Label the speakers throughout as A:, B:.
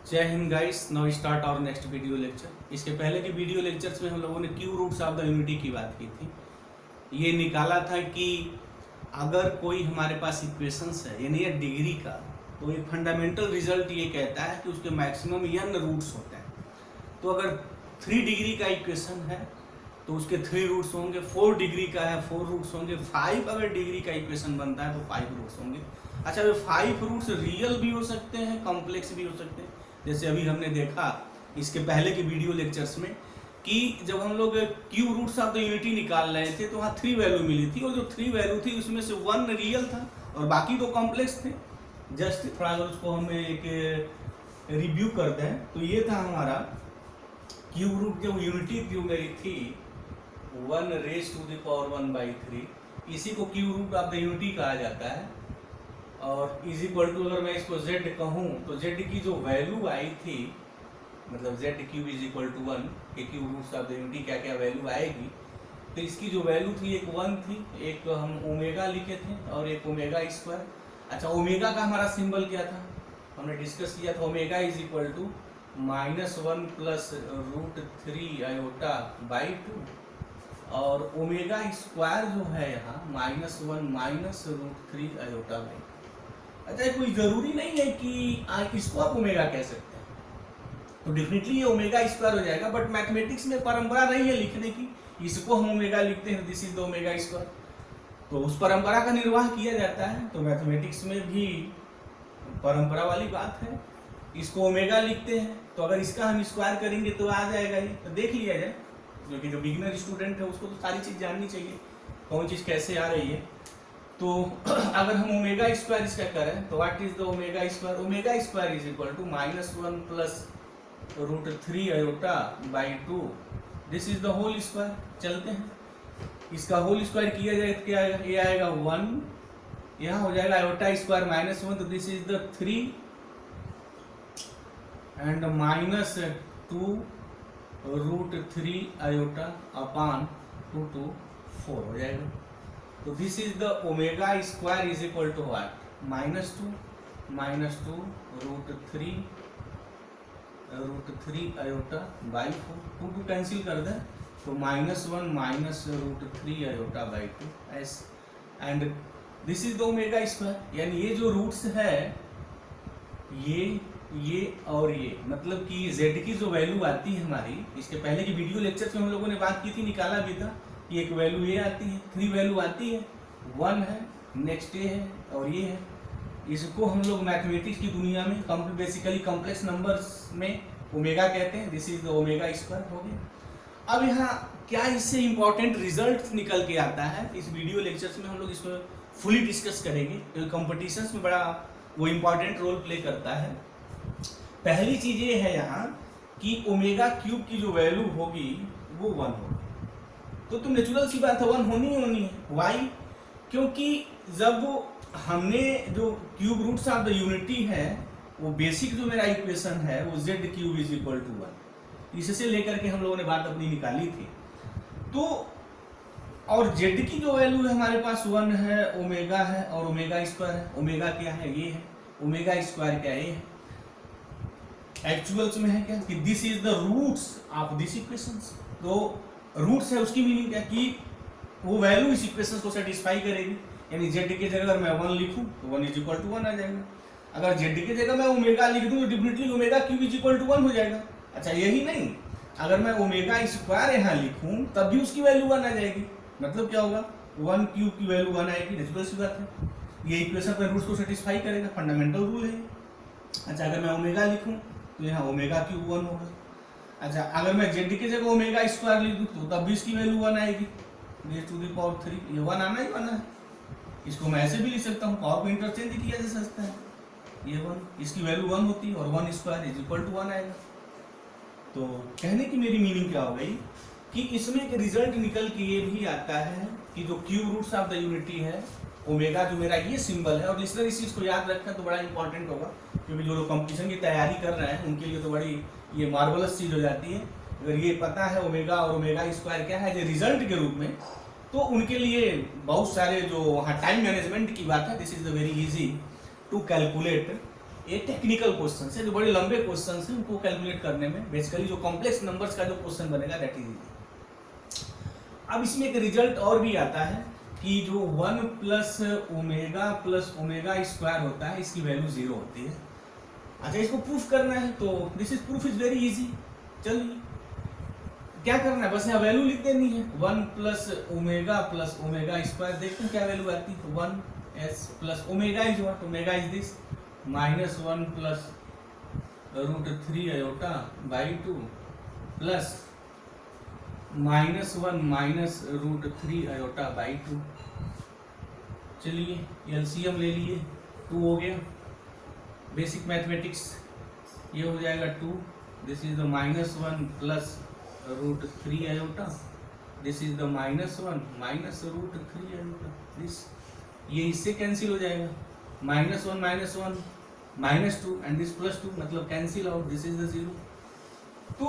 A: जय हिंद guys. Now start our next video lecture. इसके पहले के वीडियो लेक्चर्स में हम लोगों ने cube roots of the unity की बात की थी। ये निकाला था कि अगर कोई हमारे पास इक्वेशंस है यानी डिग्री का, तो एक फंडामेंटल रिजल्ट ये कहता है कि उसके मैक्सिमम n रूट्स होते हैं। तो अगर 3 डिग्री का इक्वेशन है तो उसके 3 रूट्स होंगे, 4 डिग्री का है 4 रूट्स होंगे, 5 अगर डिग्री का इक्वेशन बनता है तो 5 रूट्स होंगे। अच्छा, वे 5 रूट्स रियल भी हो सकते हैं, कॉम्प्लेक्स भी हो सकते हैं। जैसे अभी हमने देखा इसके पहले के वीडियो लेक्चर्स में कि जब हम लोग cube roots of the unity निकाल रहे थे तो वहाँ 3 वैल्यू मिली थी, और जो 3 वैल्यू थी उसमें से 1 रियल था और बाकी 2 कॉम्प्लेक्स थे। जस्ट थोड़ा अगर उसको हम एक रिव्यू कर दें तो ये था हमारा क्यू रूट, जब यूनिटी दी गई थी 1 रेज टू द पावर 1/3, इसी को cube root of the unity कहा जाता है। और इज इक्वल टू, अगर मैं इसको z कहूँ तो z की जो वैल्यू आई थी, मतलब z cube is equal to 1 के cube roots of the unity क्या क्या वैल्यू आएगी, तो इसकी जो वैल्यू थी एक 1 थी, एक हम ओमेगा लिखे थे और एक ओमेगा स्क्वायर। अच्छा, ओमेगा का हमारा सिंबल क्या था, हमने डिस्कस किया था। Omega is equal to -1 plus √3 iota by 2, और ओमेगा स्क्वायर जो है यहाँ -1 माइनस √3 आयोटा बाई 2। अच्छा, कोई जरूरी नहीं है कि इसको आप ओमेगा कह सकते हैं, तो डेफिनेटली ये ओमेगा स्क्वायर हो जाएगा। बट मैथमेटिक्स में परंपरा नहीं है लिखने की, इसको हम ओमेगा लिखते हैं, this is the omega square, तो उस परंपरा का निर्वाह किया जाता है। तो मैथमेटिक्स में भी परंपरा वाली बात है, इसको ओमेगा लिखते हैं, तो अगर इसका हम स्क्वायर करेंगे तो आ जाएगा ये। तो देख लिया जाए, क्योंकि जो बिगिनर स्टूडेंट है उसको तो सारी चीज़ जाननी चाहिए, कौन चीज़ कैसे आ रही है। तो अगर हम ओमेगा स्क्वायर इसका करें तो what is the omega square, omega square is equal to -1 plus √3 iota by 2, this is the whole square. चलते हैं, इसका होल स्क्वायर किया जाए तो क्या आएगा, ये आएगा 1, यहाँ हो जाएगा आयोटा स्क्वायर -1, तो this is the 3 and -2 √3 iota upon 2 to 4 हो जाएगा। तो this is the omega square is equal to what, -2 √3 iota by 4, 2 cancel कर दें तो -1 माइनस √3 आयोटा बाई 2 ऐसे, and this is the omega square. यानी ये जो रूट्स है ये और ये, मतलब कि z की जो वैल्यू आती है हमारी, इसके पहले की वीडियो लेक्चर में हम लोगों ने बात की थी, निकाला भी था कि एक वैल्यू ये आती है, 3 वैल्यू आती है, 1 है, नेक्स्ट ये है और ये है। इसको हम लोग मैथमेटिक्स की दुनिया में बेसिकली कॉम्प्लेक्स नंबर्स में ओमेगा कहते हैं। This is the omega square हो गया। अब यहाँ क्या इससे इंपॉर्टेंट रिजल्ट निकल के आता है, इस वीडियो लेक्चर्स में हम लोग इसको फुली डिस्कस करेंगे, क्योंकि कॉम्पिटिशन्स में बड़ा वो इम्पॉर्टेंट रोल प्ले करता है। पहली चीज ये है यहाँ कि ओमेगा क्यूब की जो वैल्यू होगी वो 1 होगी, तो नेचुरल सी बात है 1 होनी ही होनी है। वाई, क्योंकि जब हमने जो cube roots of the unity है, वो बेसिक जो मेरा इक्वेशन है वो z cube is equal to 1, इससे लेकर के हम लोगों ने बात अपनी निकाली थी। तो और z की जो वैल्यू है हमारे पास 1 है, ओमेगा है और ओमेगा स्क्वायर है। ओमेगा क्या है, ये है, ओमेगा स्क्वायर क्या है, ये है। एक्चुअल्स में है क्या कि this is the roots of this equations. तो रूट्स है, उसकी मीनिंग क्या कि वो वैल्यू इस इक्वेशन को सेटिस्फाई करेगी। यानी z की जगह अगर मैं 1 लिखूं तो 1 इज इक्वल टू 1 आ जाएगा। अगर z की जगह मैं ओमेगा लिख दूं तो definitely omega cube is equal to 1 हो जाएगा। अच्छा, यही नहीं, अगर मैं ओमेगा स्क्वायर यहाँ लिखूं तब भी उसकी वैल्यू 1 आ जाएगी। मतलब क्या होगा, 1 क्यूब की वैल्यू 1 आएगी, नेचुरल सी बात है। ये इक्वेशन अपने रूट्स को सेटिस्फाई करेगा, फंडामेंटल रूल है। अच्छा, अगर मैं ओमेगा लिखूं तो यहाँ ओमेगा क्यूब 1 होगा। अच्छा, अगर मैं z की जगह ओमेगा स्क्वायर लिख दूँ तो तब भी इसकी वैल्यू 1 आएगी, रेज़ टू द पावर 3, ये 1 आना ही 1 है। इसको मैं ऐसे भी लिख सकता हूँ, पावर को इंटरचेंज किया जा सकता है, ये 1, इसकी वैल्यू 1 होती है और 1 स्क्वायर इज इक्वल टू 1 आएगा। तो कहने की मेरी मीनिंग क्या हो गई कि इसमें एक रिजल्ट निकल के ये भी आता है कि जो cube roots of the unity है, ओमेगा जो मेरा ये सिंबल है, और लिसनर इस चीज़ को याद रखें तो बड़ा इंपॉर्टेंट होगा, क्योंकि जो लोग कंपटीशन की तैयारी कर रहे हैं उनके लिए तो बड़ी ये मार्वलस चीज़ हो जाती है। अगर ये पता है ओमेगा और ओमेगा स्क्वायर क्या है ये रिजल्ट के रूप में, तो उनके लिए बहुत सारे जो वहाँ टाइम मैनेजमेंट की बात है, this is the very easy to calculate ये टेक्निकल क्वेश्चन है, जो बड़े लंबे क्वेश्चन हैं उनको कैलकुलेट करने में बेसिकली जो कॉम्प्लेक्स नंबर्स का जो क्वेश्चन बनेगा दैट इज इजी। अब इसमें एक रिजल्ट और भी आता है कि जो 1 प्लस ओमेगा स्क्वायर होता है इसकी वैल्यू 0 होती है। अच्छा, इसको प्रूफ करना है तो this is proof is very easy. चलिए क्या करना है, बस यहाँ वैल्यू लिख देनी है। 1 प्लस ओमेगा स्क्वायर, देखते हैं क्या वैल्यू आती है। 1s plus omega is what, omega is this -1 plus √3 iota by 2 plus -1 minus √3 iota by 2। चलिए एलसीएम ले लिए, 2 हो गया। बेसिक मैथमेटिक्स ये हो जाएगा 2, this is the -1 plus √3 iota, this is the -1 minus √3 iota, this ये इससे कैंसिल हो जाएगा। -1 -2 एंड दिस +2 मतलब cancel out, this is the 0। तो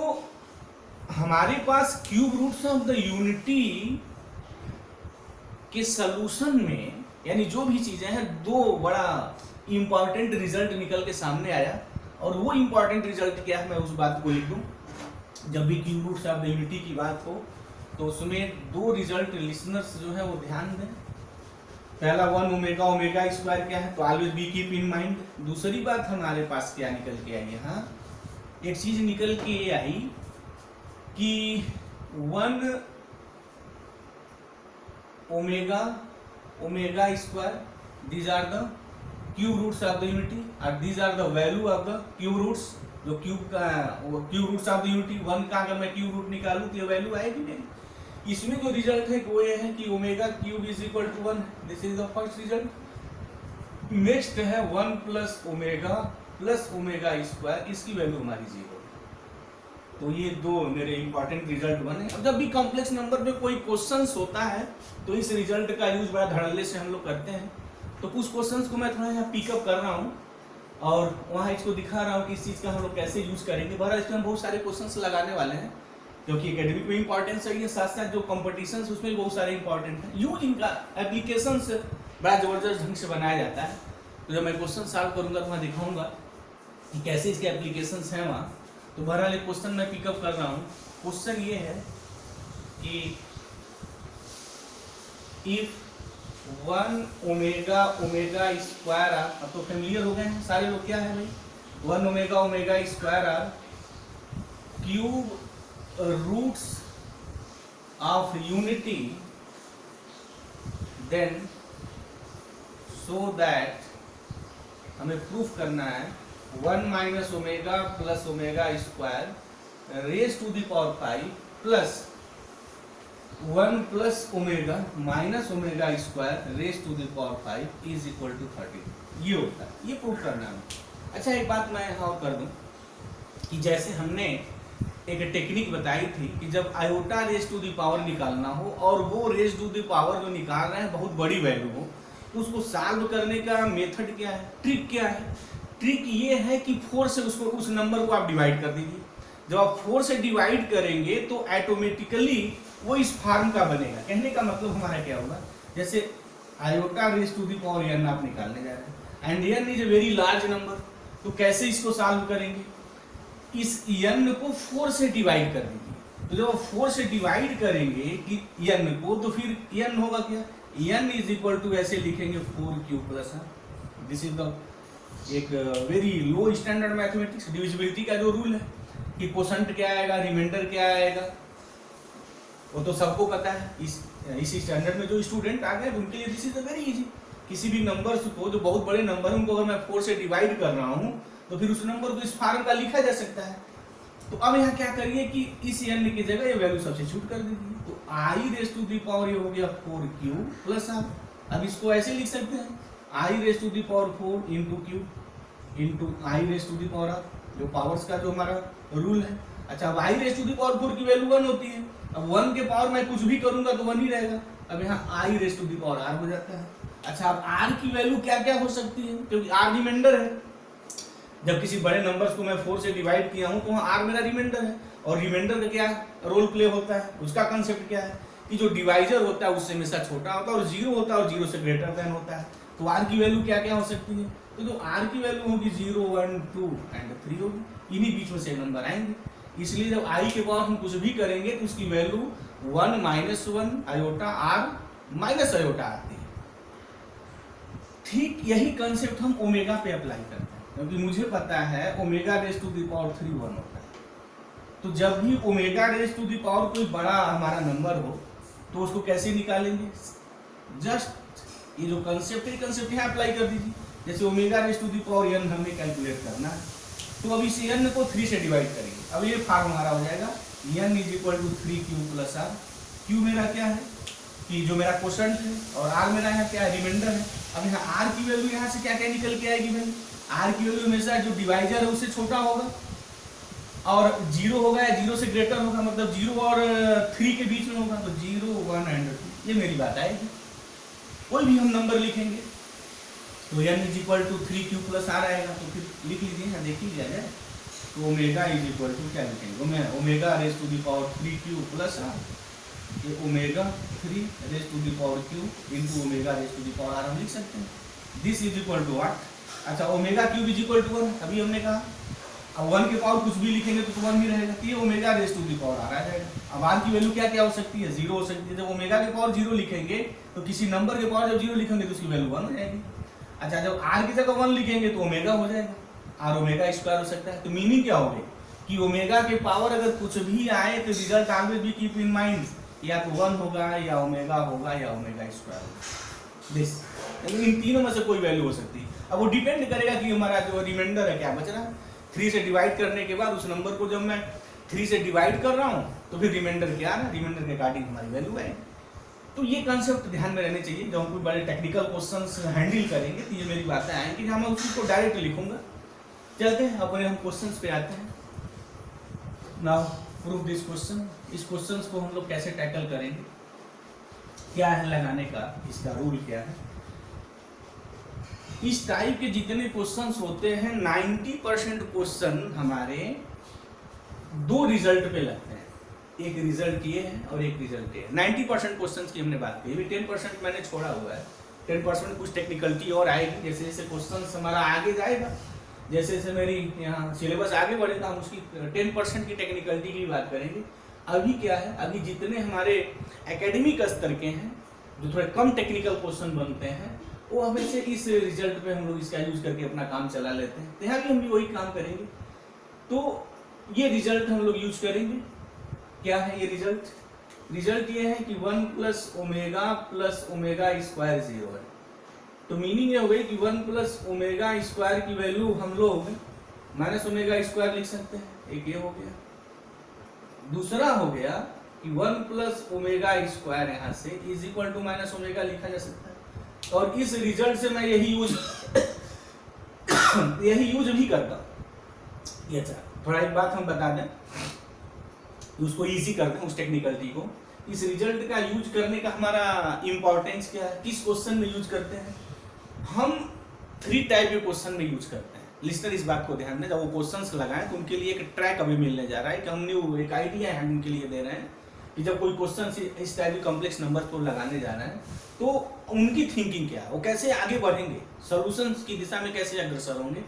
A: हमारे पास cube roots of the unity के सलूशन में यानी जो भी चीजें हैं, दो बड़ा इंपॉर्टेंट रिजल्ट निकल के सामने आया। और वो इंपॉर्टेंट रिजल्ट क्या है, मैं उस बात को लिख दूं। जब भी cube roots of the unity की बात हो तो उसमें 2 रिजल्ट लिसनर्स जो है वो ध्यान दें। पहला 1 ओमेगा स्क्वायर क्या है, तो always be keep in mind. दूसरी बात हमारे पास क्या निकल के आई, यहाँ एक चीज निकल के ये आई कि 1 omega square, these are the cube roots of the unity और these are the value of the cube roots. जो cube roots of the unity 1 का अगर मैं क्यूब रूट निकालूं तो ये वैल्यू आएगी नहीं। इसमें जो रिजल्ट है वो ये है कि omega cube is equal to 1, this is the first result. Next है 1 प्लस ओमेगा स्क्वायर, इसकी वैल्यू हमारी 0। तो ये 2 मेरे इंपॉर्टेंट रिजल्ट बने। अब जब भी कॉम्प्लेक्स नंबर पे कोई क्वेश्चंस होता है तो इस रिजल्ट का यूज बड़ा धड़ल्ले से हम लोग करते हैं। तो कुछ क्वेश्चंस को मैं थोड़ा यहाँ पिकअप कर रहा हूँ और वहाँ इसको दिखा रहा हूँ कि इस चीज़ का हम लोग कैसे यूज करेंगे। बहरहाल इसमें हम बहुत सारे क्वेश्चंस लगाने वाले हैं क्योंकि एकेडमिक में इंपॉर्टेंस है, साथ साथ जो कॉम्पिटिशन उसमें भी बहुत सारे इंपॉर्टेंट है। यूँ इनका एप्लीकेशन बड़ा जबरदस्त ढंग से बनाया जाता है। तो जब मैं क्वेश्चन सॉल्व करूँगा तो मैं दिखाऊंगा कि कैसे इसके एप्लीकेशन हैं वहाँ। तो बहरहाल एक क्वेश्चन मैं पिकअप कर रहा हूँ। क्वेश्चन ये है कि इफ 1 ओमेगा स्क्वायर आर, अब तो फेमिलियर हो गए हैं सारे लोग, क्या है भाई 1 omega square are cube roots of unity, then so that हमें प्रूफ करना है 1 minus omega plus omega square raise to the power 5 plus 1 plus omega minus omega square raise to the power 5 is equal to 30। ये होता है, ये proof करना है। अच्छा, एक बात मैं यहाँ और कर दूं कि जैसे हमने एक टेक्निक बताई थी कि जब iota raise to the power निकालना हो और वो रेज टू द पावर जो निकाल रहे हैं बहुत बड़ी वैल्यू हो, तो उसको सॉल्व करने का मेथड क्या है, ट्रिक क्या है। ट्रिक ये है कि 4 से उसको उस नंबर को आप डिवाइड कर दीजिए। जब आप 4 से डिवाइड करेंगे तो ऑटोमेटिकली वो इस फॉर्म का बनेगा। कहने का मतलब हमारा क्या होगा, जैसे iota raise to the power n आप निकालने जा रहे हैं and n is a very large number, तो कैसे इसको सॉल्व करेंगे, इस n को 4 से डिवाइड कर दीजिए। तो जब आप 4 से डिवाइड करेंगे कि n को, तो फिर n होगा क्या, n इज इक्वल टू ऐसे लिखेंगे 4q plus, this is the एक very low standard mathematics. Divisibility का जो रूल है कि कोशेंट क्या आएगा, रिमाइंडर क्या आएगा, वो तो सबको पता है। इस स्टैंडर्ड में जो स्टूडेंट आ गए उनके लिए दिस इज वेरी इजी। किसी भी नंबर को, जो बहुत बड़े नंबर है, उनको अगर मैं 4 से डिवाइड कर रहा हूँ तो फिर उस नंबर को इस फॉर्म का लिखा जा सकता है। तो अब यहाँ क्या करिए कि इस n की जगह ये वैल्यू सब्स्टिट्यूट कर दीजिए। तो i raise to the power ये हो गया 4q प्लस r। अब इसको ऐसे लिख सकते हैं i raise to the power 4 into q into i raise to the power r, जो पावर्स का जो हमारा रूल है। अच्छा, अब i raise to the power 4 की वैल्यू 1 होती है। अब 1 के पावर में कुछ भी करूंगा तो 1 ही रहेगा। अब यहाँ i raise to the power r हो जाता है। अच्छा, अब r की वैल्यू क्या क्या हो सकती है, क्योंकि r रिमाइंडर है। जब किसी बड़े नंबर्स को मैं 4 से डिवाइड किया हूं तो वहाँ r मेरा रिमाइंडर है। और रिमाइंडर का क्या रोल प्ले होता है, उसका कंसेप्ट क्या है कि जो डिवाइजर होता है उससे हमेशा छोटा होता है और 0 होता है और 0 से ग्रेटर देन होता है। तो r की वैल्यू क्या क्या हो सकती है, तो जो r की वैल्यू होगी 0, 1, 2 एंड 3 होगी, इन्हीं बीच में से नंबर आएंगे। इसलिए जब i के पावर हम कुछ भी करेंगे तो उसकी value 1 -1 iota r minus iota आती है। ठीक यही कंसेप्ट हम ओमेगा पे अप्लाई करते हैं, क्योंकि मुझे पता है omega raise to the power 3 1 होता है। तो जब भी omega raise to the power कोई बड़ा हमारा नंबर हो तो उसको कैसे निकालेंगे, जस्ट ये जो कंसेप्ट है कंसेप्ट यहाँ अप्लाई कर दीजिए। जैसे omega raise to the power n हमें कैलकुलेट करना है, तो अब इस n को 3 से डिवाइड करेंगे। अब ये फॉर्म हमारा हो जाएगा n = 3q + r। q मेरा क्या है कि जो मेरा क्वोशंट है, और r मेरा यहाँ क्या है, रिमाइंडर है। अब यहाँ r की वैल्यू यहाँ से क्या क्या निकल के आएगी भाई, r की वैल्यू हमेशा जो डिवाइजर है उससे छोटा होगा, और 0 होगा या 0 से ग्रेटर होगा, मतलब 0 और 3 के बीच में होगा, तो 0, 1 एंड 2, ये मेरी बात आएगी। कोई भी हम नंबर लिखेंगे तो n = 3q + r आएगा, तो फिर लिख लीजिए यहाँ, देख लीजिए जाए। तो ओमेगा क्या लिखेंगे, omega raise to the power 3q + r, ये omega 3 raise to the power q into omega raise to the power r हम लिख सकते हैं। दिस = व्हाट, अच्छा ओमेगा क्यूब = 1, अभी हमने कहा। अब 1 के पावर कुछ भी लिखेंगे तो 1 ही रहेगा, तो ये omega raise to the power r आ जाएगा। अब r की वैल्यू क्या क्या हो सकती है, 0 हो सकती है। जब ओमेगा के पावर 0 लिखेंगे तो किसी नंबर के पावर जब 0 लिखेंगे तो उसकी वैल्यू 1 हो जाएगी। अच्छा जब r की जगह 1 लिखेंगे तो ओमेगा हो जाएगा, r ओमेगा स्क्वायर हो सकता है। तो मीनिंग क्या होगी कि ओमेगा के पावर अगर कुछ भी आए तो result always be keep in mind, या तो 1 होगा या ओमेगा होगा या ओमेगा स्क्वायर होगा। दिस इन तीनों में से कोई वैल्यू हो सकती है। अब वो डिपेंड करेगा कि हमारा जो रिमाइंडर है क्या बच रहा है। 3 से डिवाइड करने के बाद उस नंबर को जब मैं 3 से डिवाइड कर रहा हूँ तो फिर रिमाइंडर क्या है, रिमाइंडर के अकॉर्डिंग हमारी वैल्यू है। तो ये कंसेप्ट ध्यान में रहने चाहिए। जब हम कोई बड़े टेक्निकल क्वेश्चंस हैंडल करेंगे तो ये मेरी बातें आएंगी, मैं उसी को डायरेक्ट लिखूंगा। चलते हैं अपने हम क्वेश्चंस पे आते हैं। Now prove this question. इस क्वेश्चंस को हम लोग कैसे टैकल करेंगे, क्या है लगाने का, इसका रूल क्या है। इस टाइप के जितने क्वेश्चंस होते हैं 90% क्वेश्चन हमारे 2 रिजल्ट पे लगते हैं, एक रिजल्ट ये है और एक रिजल्ट ये है। 90% क्वेश्चंस की हमने बात की, अभी 10% मैंने छोड़ा हुआ है। 10% कुछ टेक्निकलिटी और आएगी, जैसे जैसे क्वेश्चंस हमारा आगे जाएगा, जैसे जैसे मेरी यहाँ सिलेबस आगे बढ़ेगा हम उसकी 10% की टेक्निकलिटी की बात करेंगे। अभी क्या है, अभी जितने हमारे एकेडमिक स्तर के हैं जो थोड़े कम टेक्निकल क्वेश्चन बनते हैं वो हमेशा इस रिजल्ट पे हम लोग इसका यूज करके अपना काम चला लेते हैं। तो यहाँ भी हम भी वही काम करेंगे। तो ये रिजल्ट हम लोग यूज करेंगे। क्या है ये रिजल्ट, रिजल्ट ये है कि 1 + ओमेगा + ओमेगा स्क्वायर 0 है। तो मीनिंग ये हो गई कि 1 + ओमेगा स्क्वायर की वैल्यू हम लोग माइनस ओमेगा स्क्वायर लिख सकते हैं, एक ये हो गया। दूसरा हो गया कि 1 + ओमेगा स्क्वायर यहाँ से = माइनस ओमेगा लिखा जा सकता है। और इस रिजल्ट से मैं यही यूज भी करता हूँ। ये अच्छा थोड़ा एक बात हम बता दें, उसको इजी करते हैं उस टेक्निकलिटी को। इस रिजल्ट का यूज करने का हमारा इंपॉर्टेंस क्या है, किस क्वेश्चन में यूज करते हैं। हम 3 टाइप के क्वेश्चन में यूज करते हैं। लिस्टर इस बात को ध्यान दें, जब वो क्वेश्चंस लगाएं तो उनके लिए एक ट्रैक अभी मिलने जा रहा है कि हम न्यू एक आइडिया है उनके लिए दे रहे हैं कि जब कोई क्वेश्चन इस टाइप के कॉम्प्लेक्स नंबर को लगाने जा रहे हैं तो उनकी थिंकिंग क्या है, वो कैसे आगे बढ़ेंगे, सॉल्यूशंस की दिशा में कैसे अग्रसर होंगे।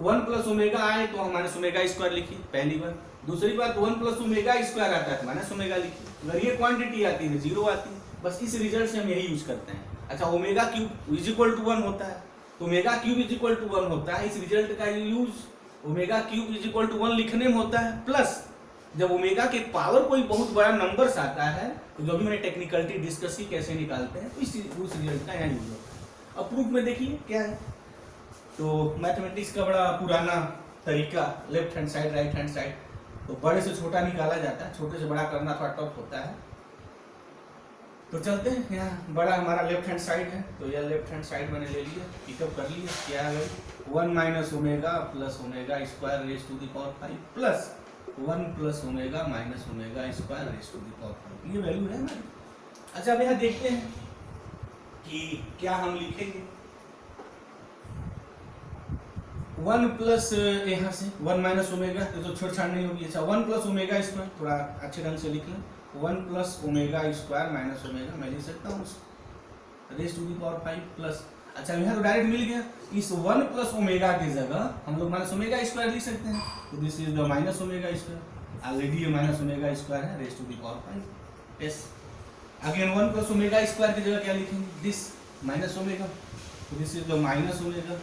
A: 1 + ओमेगा आए तो हम माइनस ओमेगा स्क्वायर लिखिए, पहली बात। दूसरी बात 1 + ओमेगा स्क्वायर आता है तो माइनस ओमेगा लिखिए। अगर ये क्वांटिटी आती है 0 आती है। बस इस रिजल्ट से हम यही यूज करते हैं। अच्छा ओमेगा क्यूब = 1 होता है, तो ओमेगा क्यूब = 1 होता है। इस रिजल्ट का यूज ओमेगा क्यूब = 1 लिखने में होता है, प्लस जब ओमेगा के पावर कोई बहुत बड़ा नंबर्स आता है तो जो भी मैंने टेक्निकलिटी डिस्कस की कैसे निकालते हैं, तो उस रिजल्ट का यहाँ यूज होता है। अब प्रूफ में देखिए क्या है। तो मैथमेटिक्स का बड़ा पुराना तरीका left hand side right hand side, तो बड़े से छोटा निकाला जाता है, छोटे से बड़ा करना थोड़ा टफ होता है। तो चलते हैं, यहाँ बड़ा हमारा लेफ्ट हैंड साइड है, तो यह लेफ्ट हैंड साइड मैंने ले लिया, पिकअप कर लिया। क्या है 1 - omega + omega square raise to the power 5 plus 1 + omega - omega square raise to the power 5, ये वैल्यू है हमारी। अच्छा अब यहाँ देखते हैं कि क्या हम लिखेंगे। 1 प्लस यहाँ से 1 - ओमेगा तो छेड़छाड़ नहीं होगी। अच्छा 1 + ओमेगा स्क्वायर, थोड़ा अच्छे ढंग से लिख लें। 1 + ओमेगा स्क्वायर - ओमेगा मैं लिख सकता हूँ raise to the power 5 plus. अच्छा यहाँ तो डायरेक्ट मिल गया, इस 1 प्लस ओमेगा की जगह हम लोग माइनस ओमेगा स्क्वायर लिख सकते हैं, तो this is the minus omega square. Already ये माइनस ओमेगा स्क्वायर है raise to the power 5। Yes, again 1 plus omega square की जगह क्या लिखेंगे, दिस माइनस ओमेगा, तो this is the minus omega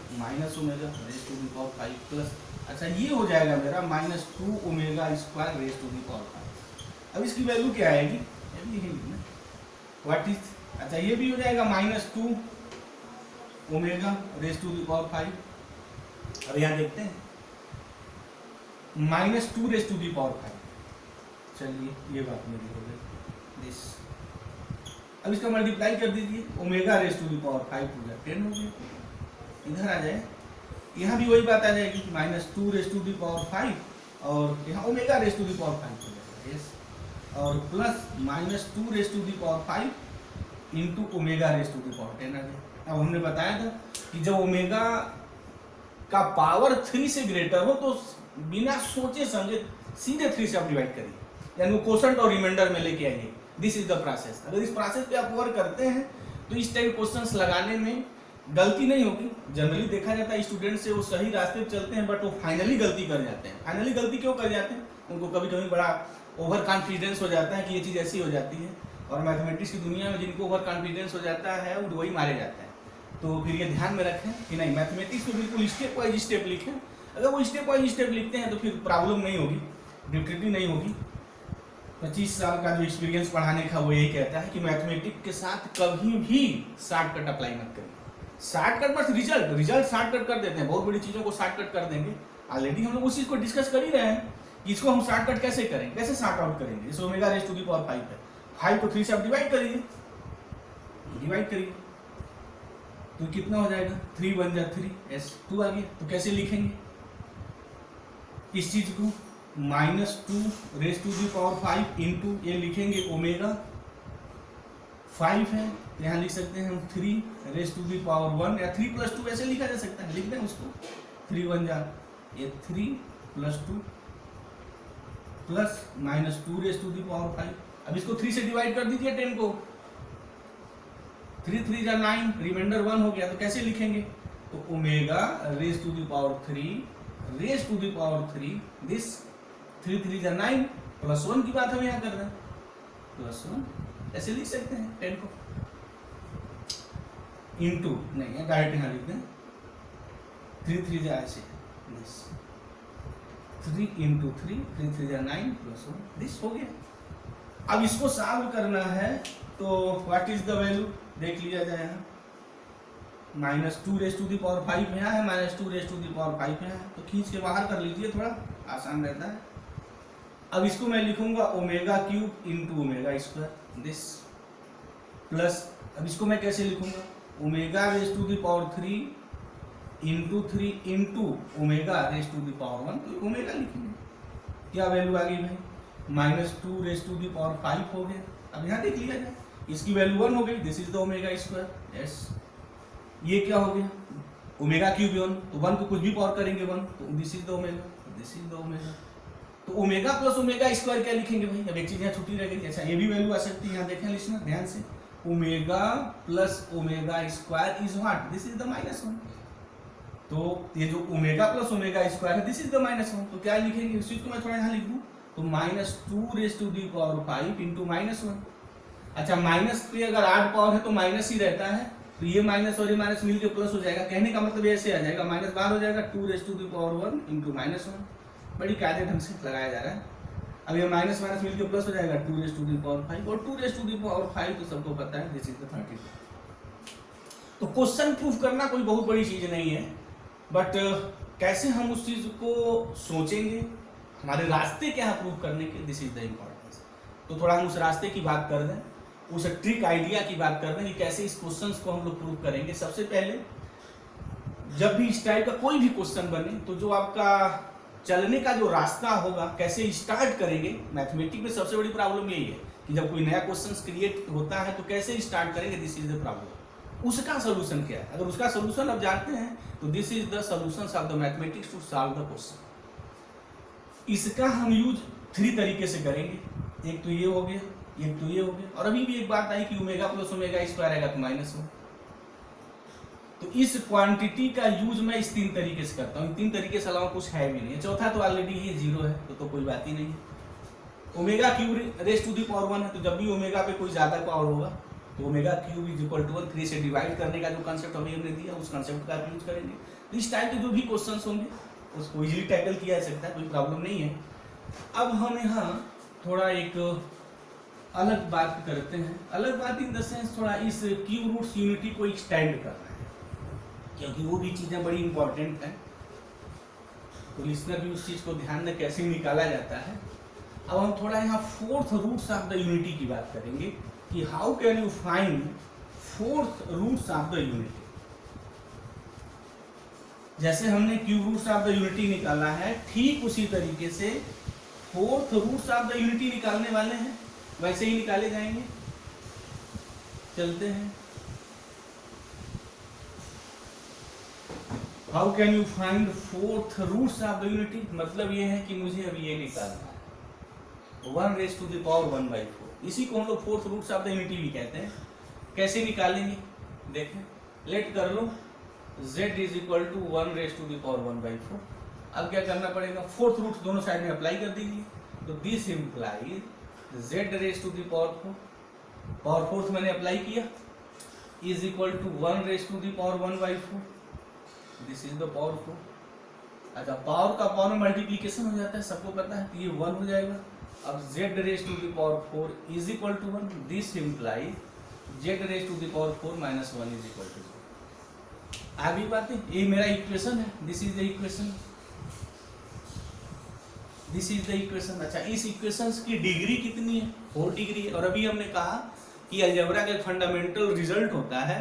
A: raise to the power 5 plus, अच्छा ये हो जाएगा मेरा minus 2 omega square raise to the power 5। अब इसकी वैल्यू क्या आएगी, व्हाट इज, अच्छा ये भी हो जाएगा minus 2 omega raise to the power 5। अब यहाँ देखते हैं minus 2 raise to the power 5, चलिए ये बात मेरी हो गई दिस। अब इसका मल्टीप्लाई कर दीजिए, omega raise to the power 5 पूरा 10 हो गया, इधर आ जाए, यहाँ भी वही बात आ जाएगी minus 2 raise to the power 5 और यहाँ omega raise to the power 5 हो जाएगा, यस, और plus minus 2 raise to the power 5 into omega raise to the power 10 आ जाए। अब हमने बताया था कि जब ओमेगा का पावर 3 से ग्रेटर हो तो बिना सोचे समझे सीधे 3 से आप डिवाइड करिए, यानी क्वोशंट और रिमाइंडर में लेके आइए। This is the process. अगर इस प्रोसेस पे आप वर्क करते हैं तो इस टाइप क्वेश्चंस लगाने में गलती नहीं होगी। जनरली देखा जाता है स्टूडेंट से वो सही रास्ते पे चलते हैं बट वो फाइनली गलती कर जाते हैं। फाइनली गलती क्यों कर जाते हैं, उनको कभी कभी बड़ा ओवर कॉन्फिडेंस हो जाता है कि ये चीज़ ऐसी हो जाती है, और मैथमेटिक्स की दुनिया में जिनको ओवर कॉन्फिडेंस हो जाता है वो वही मारे जाते हैं। तो फिर ये ध्यान में रखें कि नहीं, मैथमेटिक्स में बिल्कुल स्टेप वाइज स्टेप लिखें। अगर वो स्टेप वाइज स्टेप लिखते हैं तो फिर प्रॉब्लम नहीं होगी, डिफिकल्टी नहीं होगी। 25 साल का जो एक्सपीरियंस पढ़ाने का वो यही कहता है कि मैथमेटिक्स के साथ कभी भी शॉर्टकट अप्लाई मत करिए। शॉर्टकट बस रिजल्ट शॉर्टकट कर देते हैं, बहुत बड़ी चीज़ों को शॉर्टकट कर देंगे। ऑलरेडी हम लोग उस चीज़ को डिस्कस कर ही रहे हैं कि इसको हम शॉर्टकट कैसे करेंगे, कैसे शॉर्ट आउट करेंगे। जैसे omega raise to the power 5 है, 5 को 3 से आप डिवाइड करिए, तो कितना हो जाएगा, 3 बन जा 3 एस 2 आ गया। तो कैसे लिखेंगे इस चीज को, minus 2 raise to the power 5 into ये लिखेंगे ओमेगा 5 है, यहाँ लिख सकते हैं हम 3 रेज टू द पावर 1 या 3 प्लस 2 ऐसे लिखा जा सकता है, लिख दें उसको, 3 बन जा ये 3 plus 2 plus minus 2 raise to the power 5। अब इसको 3 से डिवाइड कर दीजिए 10 को, 3 3 जा 9, रिमाइंडर 1 हो गया। तो कैसे लिखेंगे, तो omega raise to the power 3 raise to the power 3 this 3 3 जा 9 प्लस 1 की बात हम यहाँ कर रहे हैं, प्लस 1 ऐसे लिख सकते हैं 10 को, इंटू नहीं है डायरेक्ट यहाँ लिख दें, 3 3 जा ऐसे दिस 3 इंटू 3 3 3 जा 9 प्लस 1 दिस हो गया। अब इसको सॉल्व करना है तो व्हाट इज द वैल्यू देख लिया जाए, यहाँ minus 2 raise to the power 5 यहाँ है, minus 2 raise to the power 5 यहाँ है, तो खींच के बाहर कर लीजिए, थोड़ा आसान रहता है। अब इसको मैं लिखूंगा omega cube into omega square this plus, अब इसको मैं कैसे लिखूंगा, omega raise to the power 3 into 3 into omega raise to the power 1, तो ओमेगा लिखेंगे। क्या वैल्यू आ गई भाई, minus 2 raise to the power 5 हो गया। अब यहाँ देख लिया जाए, इसकी वैल्यू 1 हो गई, this is the omega square, yes. ये क्या हो गया, ओमेगा क्यूब 1, तो 1 को कुछ भी पावर करेंगे 1, तो this is the omega, this is the omega. तो ओमेगा प्लस ओमेगा स्क्वायर क्या लिखेंगे भाई, अब एक चीज यहाँ छुट्टी रह गई। अच्छा ये भी वैल्यू आ सकती है, यहाँ देखें लिसनर ध्यान से, omega plus omega square is what, this is the -1। तो ये जो ओमेगा प्लस ओमेगा स्क्वायर है दिस इज द -1, तो क्या लिखेंगे, इस चीज को मैं थोड़ा यहाँ लिख दूँ, तो minus 2 raise to the power 5 into -1। अच्छा माइनस पे अगर 8 पावर है तो माइनस ही रहता है, तो ये माइनस और ये माइनस मिलके प्लस हो जाएगा। कहने का मतलब ऐसे आ जाएगा, माइनस बाहर हो जाएगा, 2 raise to the power 1 into -1। बड़ी कायदे ढंग से लगाया जा रहा है। अब ये माइनस माइनस मिलके प्लस हो जाएगा, 2 रेज टू द पावर 5, और 2 रेज टू द पावर 5 तो सबको पता है दिस इज द 32। तो क्वेश्चन प्रूफ करना कोई बहुत बड़ी चीज नहीं है, बट कैसे हम उस चीज को सोचेंगे, हमारे रास्ते क्या है प्रूफ करने के, दिस इज द इम्पोर्टेंस। तो थोड़ा हम उस रास्ते की बात कर दें, उस ट्रिक आइडिया की बात कर दें कि कैसे इस क्वेश्चंस को हम लोग प्रूव करेंगे। सबसे पहले जब भी इस टाइप का कोई भी क्वेश्चन बने तो जो आपका चलने का जो रास्ता होगा, कैसे स्टार्ट करेंगे। मैथमेटिक्स में सबसे बड़ी प्रॉब्लम यही है कि जब कोई नया क्वेश्चन क्रिएट होता है तो कैसे स्टार्ट करेंगे, दिस इज द प्रॉब्लम। उसका सोल्यूशन क्या है, अगर उसका सोल्यूशन आप जानते हैं तो this is the solution of the mathematics to solve the question. इसका हम यूज 3 तरीके से करेंगे, एक तो ये हो गया, एक तो ये हो गया, और अभी भी एक बात आई कि ओमेगा प्लस ओमेगा स्क्वायर आएगा तो -1। तो इस क्वांटिटी का यूज मैं इस 3 तरीके से करता हूँ। 3 तरीके से अलावा कुछ है भी नहीं। चौथा तो ऑलरेडी ये 0 है, तो कोई बात ही नहीं है। Omega cube raise to the power 1 है, तो जब भी ओमेगा पे कोई ज्यादा पावर होगा तो omega cube is equal to 1, 3 से डिवाइड करने का जो कंसेप्ट अभी हमने दिया उस कंसेप्ट का यूज करेंगे। तो इस टाइप के जो भी क्वेश्चंस होंगे उसको इजीली टैकल किया जा सकता है, कोई प्रॉब्लम नहीं है। अब हम यहाँ थोड़ा एक अलग बात करते हैं। अलग बात इन द सेंस थोड़ा इस क्यूब रूट्स यूनिटी को एक्सटेंड करना है, क्योंकि वो भी चीज़ें बड़ी इंपॉर्टेंट हैं। तो लिसनर भी उस चीज़ को ध्यान में कैसे निकाला जाता है। अब हम थोड़ा यहाँ fourth roots of the unity की बात करेंगे कि how can you find fourth roots of the unity. जैसे हमने cube roots of the unity निकाला है, ठीक उसी तरीके से fourth roots of the unity निकालने वाले हैं, वैसे ही निकाले जाएंगे। चलते हैं। How can you find fourth roots of the unity, मतलब ये है कि मुझे अभी ये निकालना है 1 रेज टू द पावर 1/4। इसी को हम लोग fourth roots of the unity भी कहते हैं। कैसे निकालेंगे देखें, लेट कर लो z is equal to 1 raise to the power 1/4। अब क्या करना पड़ेगा, फोर्थ रूट दोनों साइड में अप्लाई कर दीजिए। तो this implies z raise to the power 4 मैंने अप्लाई किया is equal to 1 raise to the power 1/4। This is the power 4। अच्छा, पावर का पावर में मल्टीप्लीकेशन हो जाता है, सबको पता है, तो ये 1 हो जाएगा। अब z raise to the power 4 is equal to 1। This implies z raise to the power 4 minus 1 is equal to 0। आ भी बातें, ये मेरा इक्वेशन है। This is the equation, this is the equation. अच्छा, इस इक्वेशन की डिग्री कितनी है, 4 डिग्री है। और अभी हमने कहा कि अलजेब्रा का फंडामेंटल रिजल्ट होता है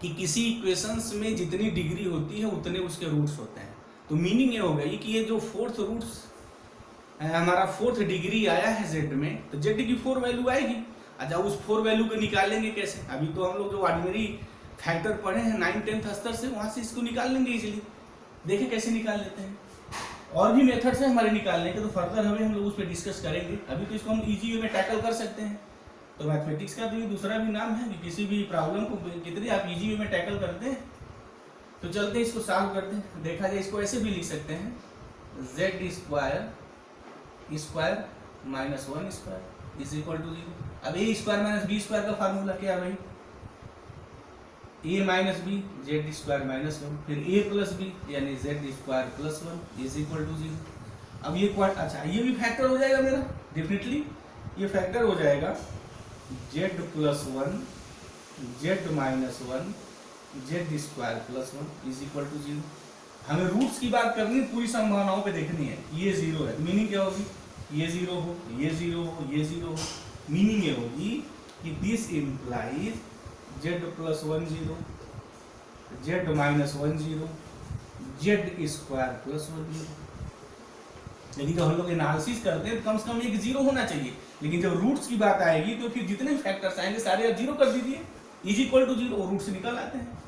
A: कि किसी इक्वेशंस में जितनी डिग्री होती है उतने उसके रूट्स होते हैं। तो मीनिंग ये हो गई कि ये जो फोर्थ रूट्स हमारा फोर्थ डिग्री आया है जेड में, तो जेड की 4 वैल्यू आएगी। अच्छा, उस 4 वैल्यू को निकालेंगे कैसे, अभी तो हम लोग जो ऑर्डिनरी फैक्टर पढ़े हैं 9th 10th स्तर से, वहां से इसको निकाल लेंगे इजीली। देखें कैसे निकाल लेते हैं। और भी मेथड्स हैं हमारे निकालने के, तो फर्दर हमें हम लोग उस पर डिस्कस करेंगे। अभी तो इसको हम इजी वे में टैकल कर सकते हैं। तो मैथमेटिक्स का तो ये दूसरा भी नाम है कि किसी भी प्रॉब्लम को कितने आप इजी वे में टैकल करते हैं। तो चलते हैं इसको सॉल्व करते हैं। देखा जाए इसको ऐसे भी लिख सकते हैं z square minus 1 square is equal to 0। अब a square minus B square का फार्मूला क्या है भाई, a minus B z square minus 1, फिर a प्लस बी यानी z square plus 1 is equal to 0। अब ये अच्छा, ये भी फैक्टर हो जाएगा मेरा, डेफिनेटली ये फैक्टर हो जाएगा z plus 1 z minus 1 z square plus 1 is equal to 0। हमें रूट्स की बात करनी है, पूरी संभावनाओं पे देखनी है। ये 0 है, मीनिंग क्या होगी, ये 0 हो, ये 0 हो, ये 0 हो। मीनिंग ये होगी कि this implies z plus 1 0 z minus 1 0 Z square plus 1 0। लेकिन जब हम लोग एनालिसिस करते हैं तो कम से कम एक 0 होना चाहिए। लेकिन जब रूट्स की बात आएगी तो फिर जितने फैक्टर्स आएंगे सारे आप 0 कर दीजिए, इज इक्वल टू 0, और रूट से निकल आते हैं।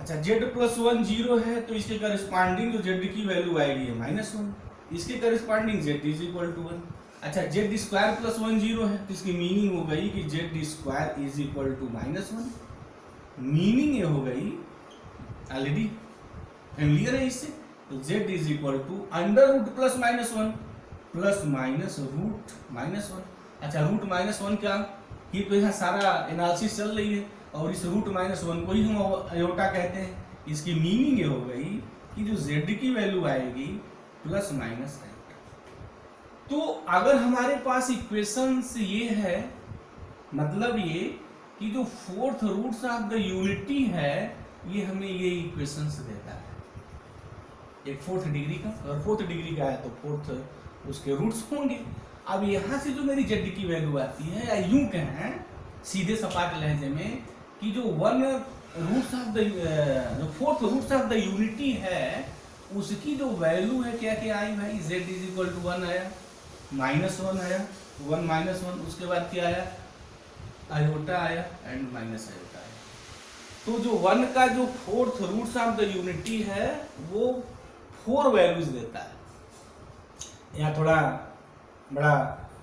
A: अच्छा, z प्लस 1 0 है, तो इसके करस्पॉन्डिंग जो z की वैल्यू आएगी है माइनस 1, इसके corresponding z is equal to 1। अच्छा, z स्क्वायर प्लस 1 0 है, तो इसकी मीनिंग हो गई कि z square is equal to minus 1। Meaning ये हो गई, ऑलरेडी फैमिलियर है इससे, तो z is equal to under root plus minus 1 plus minus root minus 1। अच्छा, रूट माइनस 1 क्या, ये तो यहाँ सारा एनालिसिस चल रही है, और इस रूट माइनस 1 को ही हम अयोटा कहते हैं। इसकी मीनिंग ये हो गई कि जो z की वैल्यू आएगी प्लस माइनस आएगा। तो अगर हमारे पास इक्वेशंस ये है, मतलब ये कि जो fourth roots of the unity है, ये हमें ये इक्वेशंस देता है। एक फोर्थ डिग्री का, अगर फोर्थ डिग्री का है तो फोर्थ उसके रूट्स होंगे। अब यहाँ से जो मेरी z की वैल्यू आती है, या यूं कहें सीधे सपाट लहजे में कि जो fourth roots of the unity है, उसकी जो वैल्यू है क्या क्या आई भाई, z इज इक्वल टू 1 आया, माइनस 1 आया, 1 माइनस 1, उसके बाद क्या आया, आयोटा आया, एंड माइनस आयोटा आया। तो जो 1 का जो fourth roots of the unity है वो 4 वैल्यूज देता है। यहाँ थोड़ा बड़ा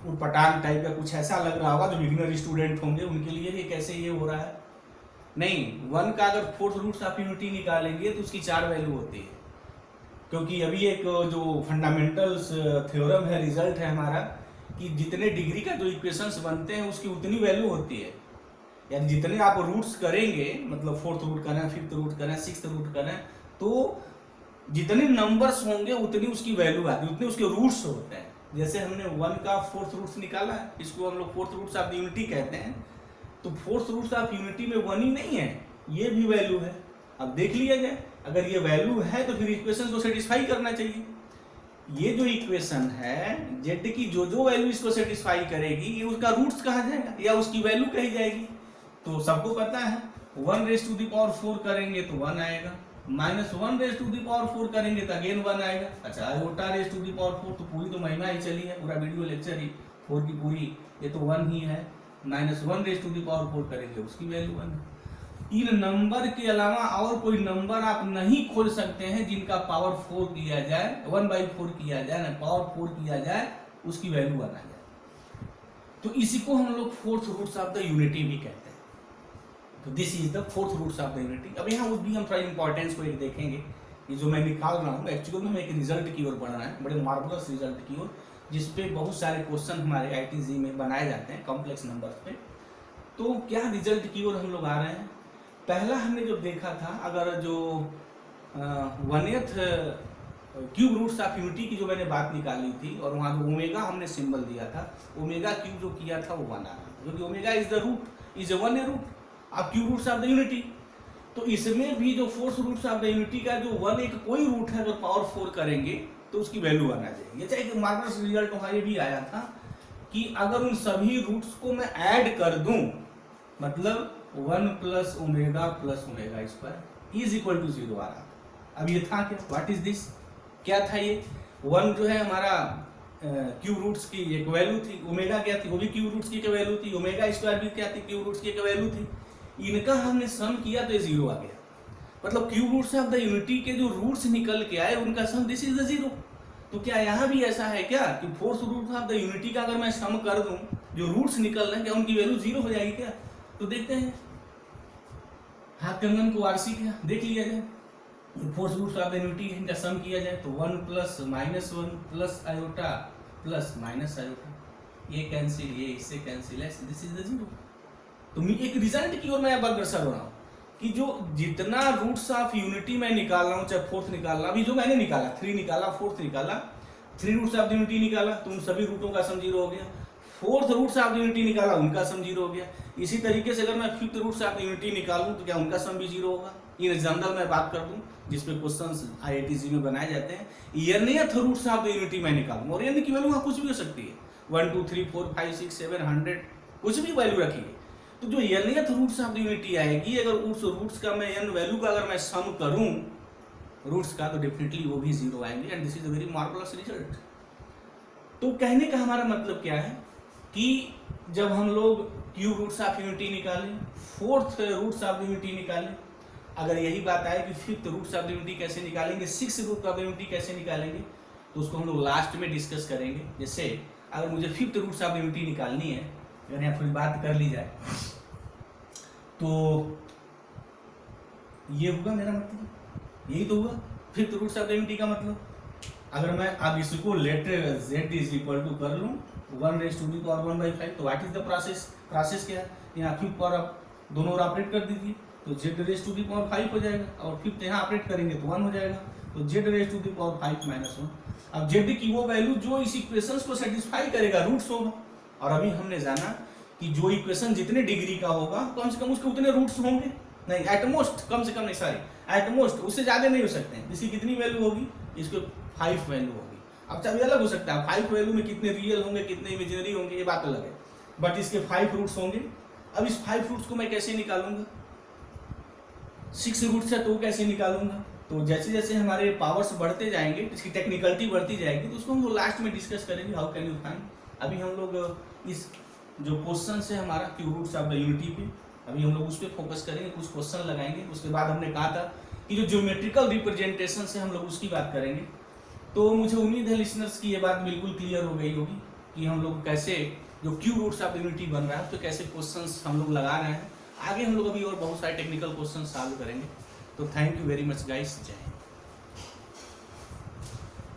A: उटपटांग टाइप का कुछ ऐसा लग रहा होगा, जो बिगिनर स्टूडेंट होंगे उनके लिए ये कैसे ये हो रहा है। नहीं, वन का अगर फोर्थ रूट्स ऑफ यूनिटी निकालेंगे तो उसकी 4 वैल्यू होती है, क्योंकि अभी एक जो फंडामेंटल्स थ्योरम है, रिजल्ट है हमारा, कि जितने डिग्री का जो इक्वेशंस बनते हैं उसकी उतनी वैल्यू होती है। यानी जितने आप रूट्स करेंगे, मतलब फोर्थ रूट करें, फिफ्थ रूट करें, सिक्स्थ रूट करें, तो जितने नंबर्स होंगे उतनी उसकी वैल्यू आती है, उतने उसके रूट्स होते हैं। जैसे हमने 1 का फोर्थ रूट्स निकाला है, इसको हम लोग फोर्थ रूट्स ऑफ यूनिटी कहते हैं। तो फोर्थ रूट्स ऑफ यूनिटी में 1 ही नहीं है, ये भी वैल्यू है। अब देख लिया जाए, अगर ये वैल्यू है तो फिर इक्वेशन को सेटिस्फाई करना चाहिए। ये जो इक्वेशन है, जेड की जो जो वैल्यू इसको सेटिस्फाई करेगी, ये उसका रूट्स कहा जाएगा या उसकी वैल्यू कही जाएगी। तो सबको पता है 1 रेज़ टू द पावर 4 करेंगे तो 1 आएगा, -1 रेज़ टू द पावर 4 करेंगे तो अगेन 1 आएगा। अच्छा, iota raise to the power 4 तो पूरी तो महिमा ही चली है, पूरा वीडियो लेक्चर ही 4 की पूरी, ये तो 1 ही है। -1 रेज़ टू द पावर 4 करेंगे, उसकी वैल्यू 1 है। इन नंबर के अलावा और कोई नंबर आप नहीं खोज सकते हैं जिनका पावर 4 किया जाए, 1/4 किया जाए ना, पावर 4 किया जाए, उसकी वैल्यू 1 आ जाए। तो इसी को हम लोग fourth roots of the unity भी कहते हैं। तो this is the fourth roots of the unity. अब यहाँ भी हम थोड़ा इंपॉर्टेंस को एक देखेंगे। ये जो मैं निकाल रहा हूँ एक्चुअली में एक रिजल्ट की ओर बढ़ रहा है, बड़े मार्वलस रिजल्ट की ओर, जिसपे बहुत सारे क्वेश्चन हमारे ITG में बनाए जाते हैं कॉम्प्लेक्स नंबर्स पे। तो क्या रिजल्ट की ओर हम लोग आ रहे हैं। पहला हमने जो देखा था, अगर जो 1/8 क्यूब रूट्स ऑफ यूनिटी की जो मैंने बात निकाली थी, और वहाँ जो ओमेगा हमने सिंबल दिया था, ओमेगा क्यूब जो किया था वो 1 आ रहा था, क्योंकि omega is the root, is 1 root of cube roots of the unity. तो इसमें भी जो fourth roots of the unity का जो 1 एक कोई रूट है, अगर पावर 4 करेंगे तो उसकी वैल्यू 1 आ जाएगी। ये एक मार्वलस रिजल्ट वहाँ ये भी आया था कि अगर उन सभी रूट्स को मैं ऐड कर दूं, मतलब 1 + omega + omega square is equal to 0 आ रहा। अब ये था क्या, व्हाट इज दिस, क्या था ये। 1 जो है हमारा क्यूब रूट्स की एक वैल्यू थी, ओमेगा क्या थी, वो भी क्यूब रूट्स की एक वैल्यू थी, ओमेगा स्क्वायर भी क्या थी, क्यूब रूट्स की एक वैल्यू थी। इनका हमने सम किया तो ये 0 आ गया। मतलब cube roots of the unity के जो रूट्स निकल के आए उनका सम दिस इज द 0। तो क्या यहाँ भी ऐसा है क्या कि fourth root of the unity का अगर मैं सम कर दूं, जो रूट्स निकल रहे हैं, क्या उनकी वैल्यू 0 हो जाएगी क्या। तो देखते हैं, हाथ कंगन को आरसी क्या देख लिया जाए। Fourth roots of the unity इनका सम किया जाए तो 1 + -1 + आयोटा + -आयोटा, ये कैंसिल, ये इससे कैंसिल है, दिस इज द 0। तो मैं एक रिजल्ट की ओर मैं अग्रसर हो रहा हूँ कि जो जितना रूट्स ऑफ यूनिटी मैं निकाल रहा हूँ, चाहे फोर्थ निकाल रहा, अभी जो मैंने निकाला 3 निकाला, फोर्थ निकाला, 3 रूट्स ऑफ यूनिटी निकाला तो उन सभी रूटों का सम 0 हो गया। फोर्थ रूट्स ऑफ यूनिटी निकाला, उनका सम 0 हो गया। इसी तरीके से अगर मैं फिफ्थ रूट्स ऑफ यूनिटी निकालूं तो क्या उनका सम भी 0 होगा। इन एग्जाम्पल मैं बात कर दूं जिसपे क्वेश्चंस IITG में बनाए जाते हैं, nth roots of the unity मैं निकालूं, और n की वैल्यू वहाँ कुछ भी हो सकती है, 1 2 3 4 5 6 7 100, कुछ भी वैल्यू रखिए। तो जो nth roots of the unity आएगी, अगर उस रूट्स का मैं n वैल्यू का अगर मैं सम करूं रूट्स का, तो डेफिनेटली वो भी 0 आएंगे। And this is a very marvellous result. तो कहने का हमारा मतलब क्या है कि जब हम लोग क्यूब रूट्स ऑफ यूनिटी निकालें, फोर्थ रूट्स ऑफ यूनिटी निकालें, अगर यही बात आए कि फिफ्थ रूट्स ऑफ यूनिटी कैसे निकालेंगे, सिक्स्थ रूट ऑफ यूनिटी कैसे निकालेंगे, तो उसको हम लोग लास्ट में डिस्कस करेंगे। जैसे अगर मुझे फिफ्थ रूट्स ऑफ यूनिटी निकालनी है, अगर यहाँ थोड़ी बात कर ली जाए, तो ये होगा मेरा मतलब, यही तो हुआ फिफ्थ रूट्स ऑफ यूनिटी का मतलब। अगर मैं अब इसको let z is equal to कर लूँ 1 रेज़ टू दी पावर 1/5, तो what is the process, process क्या है, यहाँ फिफ्थ पावर आप दोनों ओर ऑपरेट कर दीजिए तो z raise to the power 5 हो जाएगा, और फिफ्थ यहाँ ऑपरेट करेंगे तो 1 हो जाएगा, तो z raise to the power 5 - 1। अब z की वो वैल्यू जो इस इक्वेशंस को सेटिस्फाई करेगा रूट्स होगा। और अभी हमने जाना कि जो इक्वेशन जितने डिग्री का होगा कम से कम उसके उतने रूट्स होंगे, नहीं एटमोस्ट, कम से कम नहीं, सॉरी एटमोस्ट, उससे ज़्यादा नहीं हो सकते हैं। इसकी कितनी वैल्यू होगी, इसको 5 वैल्यू होगी। अब चाहे अलग हो सकता है, 5 वैल्यू में कितने रियल होंगे कितने इमेजिनरी होंगे ये बात अलग है, बट इसके 5 रूट्स होंगे। अब इस 5 रूट्स को मैं कैसे निकालूंगा, 6 रूट्स है तो कैसे निकालूंगा। तो जैसे जैसे हमारे पावर्स बढ़ते जाएंगे, इसकी टेक्निकलिटी बढ़ती जाएगी, तो उसको हम लोग लास्ट में डिस्कस करेंगे, हाउ कैन यू फाइंड। अभी हम लोग इस जो क्वेश्चन है हमारा cube roots of the unity पे, अभी हम लोग उस पर फोकस करेंगे, कुछ क्वेश्चन लगाएंगे। उसके बाद हमने कहा था कि जो ज्योमेट्रिकल रिप्रेजेंटेशन से हम लोग उसकी बात करेंगे। तो मुझे उम्मीद है लिसनर्स की ये बात बिल्कुल क्लियर हो गई होगी कि हम लोग कैसे जो क्यूब रूट्स ऑफ यूनिटी बन रहा है तो कैसे क्वेश्चंस हम लोग लगा रहे हैं। आगे हम लोग अभी और बहुत सारे टेक्निकल क्वेश्चन सॉल्व करेंगे। तो thank you very much guys, जय हिंद।